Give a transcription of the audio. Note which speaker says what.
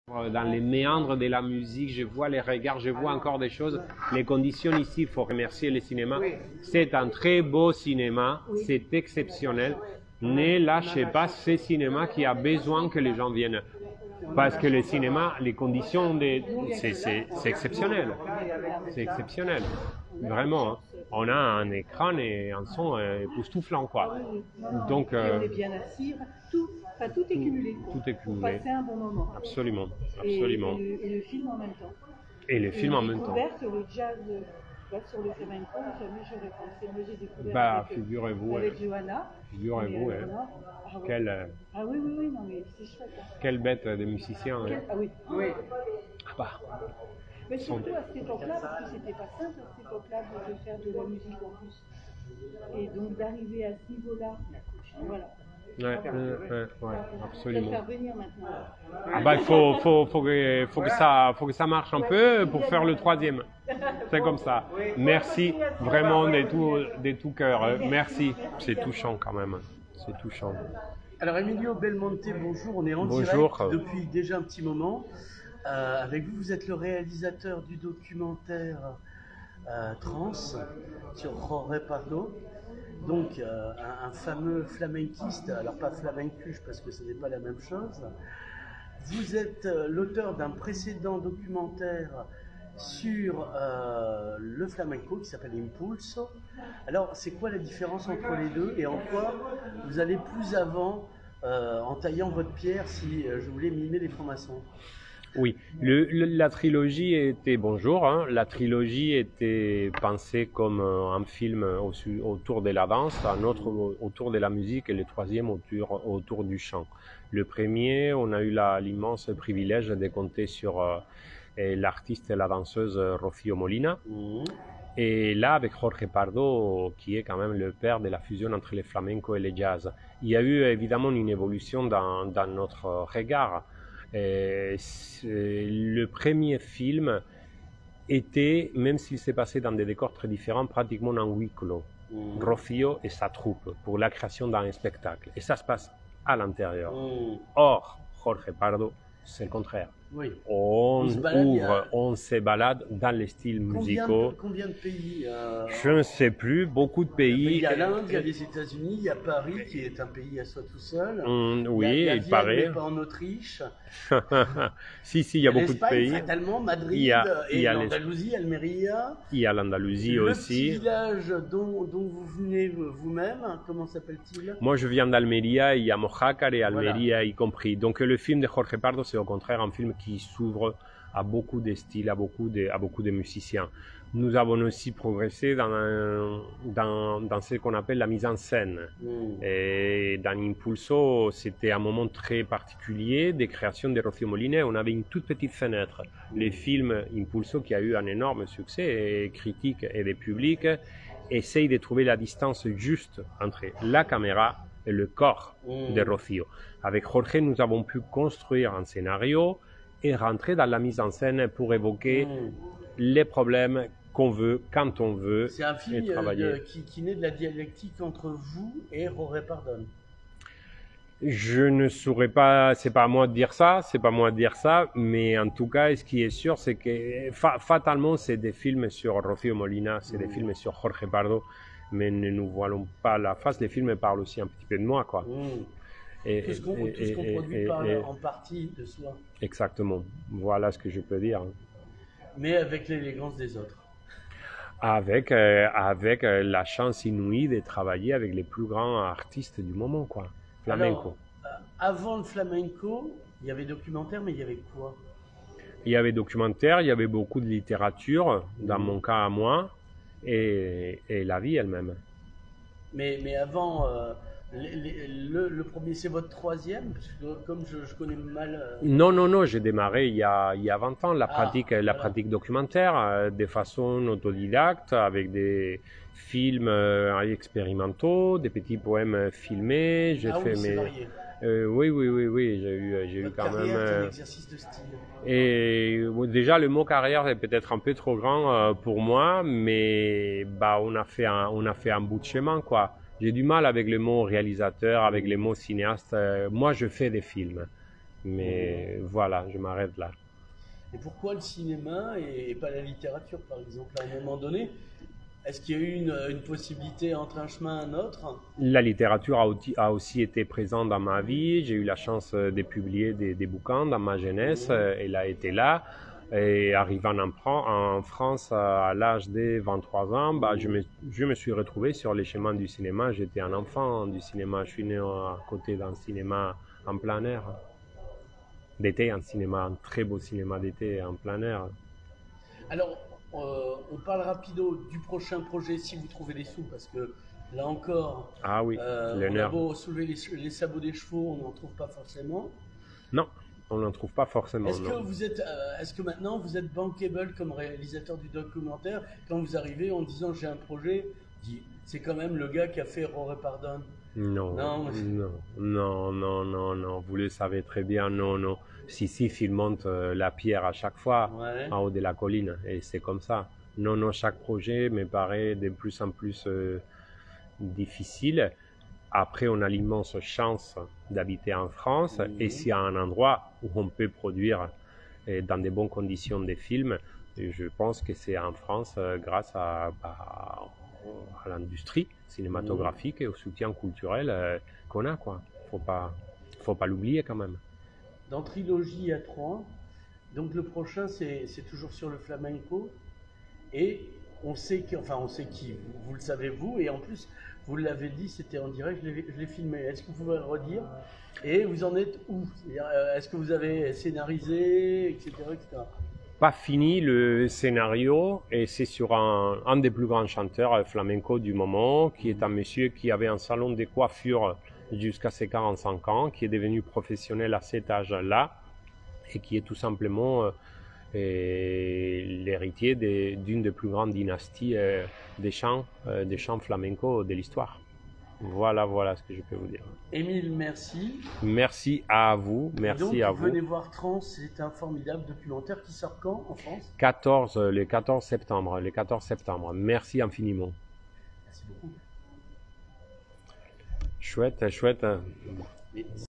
Speaker 1: Dans les méandres de la musique, je vois les regards, je vois encore des choses. Les conditions ici, il faut remercier le cinéma. C'est un très beau cinéma, c'est exceptionnel. Ne lâchez pas ce cinéma qui a besoin que les gens viennent. Parce que le cinéma, les conditions, c'est exceptionnel. C'est exceptionnel. Vraiment, hein. On a un écran et un son époustouflant, quoi.
Speaker 2: Donc, on est bien assis, tout est cumulé.
Speaker 1: Tout est
Speaker 2: pour
Speaker 1: cumulé.
Speaker 2: passer un bon moment.
Speaker 1: Absolument, absolument.
Speaker 2: Et le film en même temps.
Speaker 1: Et le film en même temps.
Speaker 2: J'ai découvert sur le jazz, sur le flamenco, jamais j'aurais pensé. Moi, j'ai découvert
Speaker 1: Bah, figurez-vous.
Speaker 2: avec Johanna.
Speaker 1: Figurez-vous,
Speaker 2: Ah, ouais.
Speaker 1: Quelle,
Speaker 2: Ah oui, oui, oui, non, mais c'est chouette. Hein.
Speaker 1: quelle bête de musicien. Hein.
Speaker 2: Ah oui. Oui.
Speaker 1: Ah bah.
Speaker 2: Mais surtout à cette époque-là, parce que c'était pas simple à cette époque-là de faire de la musique en plus. Et donc d'arriver à ce niveau-là, voilà.
Speaker 1: Ouais, absolument.
Speaker 2: Faire venir maintenant.
Speaker 1: Ah bah, il faut que ça marche un peu pour faire le troisième. C'est comme ça. Merci vraiment de tout cœur. Merci. C'est touchant quand même. C'est touchant.
Speaker 3: Alors Emilio Belmonte, bonjour. On est en direct depuis déjà un petit moment. Avec vous, vous êtes le réalisateur du documentaire Trans sur Jorge Pardo. Donc un fameux flamenquiste, alors pas flamencuche parce que ce n'est pas la même chose. Vous êtes l'auteur d'un précédent documentaire sur le flamenco qui s'appelle Impulso. Alors c'est quoi la différence entre les deux et en quoi vous allez plus avant en taillant votre pierre si je voulais mimer les francs-maçons?
Speaker 1: Oui, la trilogie était, bonjour, hein, la trilogie était pensée comme un film autour de la danse, un autre autour de la musique et le troisième autour du chant. Le premier, on a eu l'immense privilège de compter sur l'artiste et la danseuse Rocío Molina. Et là, avec Jorge Pardo, qui est quand même le père de la fusion entre le flamenco et le jazz, il y a eu évidemment une évolution dans notre regard. Le premier film était, même s'il s'est passé dans des décors très différents, pratiquement en huis clos. Rocío et sa troupe pour la création d'un spectacle. Et ça se passe à l'intérieur. Or, Jorge Pardo, c'est le contraire.
Speaker 3: Oui.
Speaker 1: On se balade dans les styles musicaux.
Speaker 3: Combien de pays
Speaker 1: Je ne sais plus, beaucoup de pays.
Speaker 3: Il y a l'Inde, il y a les États-Unis, il y a Paris qui est un pays à soi tout seul.
Speaker 1: Oui, il paraît.
Speaker 3: Mais pas en Autriche.
Speaker 1: si, il y a beaucoup de pays.
Speaker 3: Fatalement, Madrid, et l'Andalousie, Almeria.
Speaker 1: Il y a l'Andalousie aussi.
Speaker 3: Le petit village dont vous venez vous-même, comment s'appelle-t-il?
Speaker 1: Moi, je viens d'Almeria, il y a Mojácar et Almeria y compris. Donc le film de Jorge Pardo, c'est au contraire un film qui s'ouvre à beaucoup de styles, à beaucoup de musiciens. Nous avons aussi progressé dans ce qu'on appelle la mise en scène. Et dans Impulso, c'était un moment très particulier de création de Rocío Molina. On avait une toute petite fenêtre. Le film Impulso, qui a eu un énorme succès critique et de public, essaye de trouver la distance juste entre la caméra et le corps de Rocío. Avec Jorge, nous avons pu construire un scénario et rentrer dans la mise en scène pour évoquer les problèmes qu'on veut, quand on veut.
Speaker 3: C'est un film qui naît de la dialectique entre vous et Jorge Pardo.
Speaker 1: Je ne saurais pas, c'est pas à moi de dire ça, mais en tout cas, ce qui est sûr, c'est que fatalement, c'est des films sur Rocío Molina, c'est des films sur Jorge Pardo, mais ne nous voilons pas la face, les films parlent aussi un petit peu de moi, quoi.
Speaker 3: Tout ce qu'on produit parle en partie de soi.
Speaker 1: Exactement, voilà ce que je peux dire.
Speaker 3: Mais avec l'élégance des autres.
Speaker 1: Avec la chance inouïe de travailler avec les plus grands artistes du moment, quoi. Flamenco.
Speaker 3: Alors, avant le flamenco, il y avait documentaire, mais il y avait quoi?
Speaker 1: Il y avait documentaire, il y avait beaucoup de littérature, dans mon cas à moi, et la vie elle-même.
Speaker 3: Mais avant, le premier, c'est votre troisième? Parce que comme je connais mal...
Speaker 1: Non, j'ai démarré il y a 20 ans la pratique documentaire de façon autodidacte, avec des films expérimentaux, des petits poèmes filmés.
Speaker 3: Varié.
Speaker 1: Oui, j'ai eu quand même
Speaker 3: un exercice de style.
Speaker 1: Et déjà le mot carrière est peut-être un peu trop grand pour moi, mais on a fait un bout de chemin, quoi. J'ai du mal avec le mot réalisateur, avec les mots cinéaste. Moi, je fais des films. Mais voilà, je m'arrête là.
Speaker 3: Et pourquoi le cinéma et pas la littérature, par exemple, à un moment donné? Est-ce qu'il y a eu une possibilité entre un chemin et un autre?
Speaker 1: La littérature a aussi été présente dans ma vie. J'ai eu la chance de publier des bouquins dans ma jeunesse. Elle a été là. Et arrivant en France à l'âge de 23 ans, bah, je me suis retrouvé sur les chemins du cinéma. J'étais un enfant du cinéma. Je suis né à côté d'un cinéma en plein air. D'été, un très beau cinéma d'été en plein air.
Speaker 3: Alors, on parle rapido du prochain projet si vous trouvez des sous, parce que là encore,
Speaker 1: ah oui,
Speaker 3: on a beau soulever les sabots des chevaux, on n'en trouve pas forcément.
Speaker 1: Non, on n'en trouve pas forcément.
Speaker 3: Est-ce que maintenant vous êtes bankable comme réalisateur du documentaire quand vous arrivez en disant j'ai un projet, c'est quand même le gars qui a fait Roré Pardonne?
Speaker 1: Non, vous le savez très bien, non. Si, il monte la pierre à chaque fois, en haut de la colline, et c'est comme ça. Non, chaque projet me paraît de plus en plus difficile. Après, on a l'immense chance d'habiter en France, et s'il y a un endroit où on peut produire dans de bonnes conditions des films, je pense que c'est en France grâce à l'industrie cinématographique et au soutien culturel qu'on a, quoi. Faut pas l'oublier quand même.
Speaker 3: Dans Trilogie, il y a 3. Donc le prochain, c'est toujours sur le flamenco. Et on sait qui, vous le savez vous, et en plus, vous l'avez dit, c'était en direct, je l'ai filmé. Est-ce que vous pouvez redire? Et vous en êtes où? Est-ce que vous avez scénarisé, etc., etc.?
Speaker 1: Pas fini le scénario, et c'est sur un des plus grands chanteurs flamenco du moment, qui est un monsieur qui avait un salon de coiffure jusqu'à ses 45 ans, qui est devenu professionnel à cet âge-là, et qui est tout simplement l'héritier d'une des plus grandes dynasties des chants flamenco de l'histoire. Voilà ce que je peux vous dire.
Speaker 3: Émile, merci.
Speaker 1: Merci à vous. Merci à vous.
Speaker 3: Venez voir Trans, c'est un formidable documentaire qui sort quand en France?
Speaker 1: Le 14 septembre. Merci infiniment.
Speaker 3: Merci beaucoup.
Speaker 1: Chouette.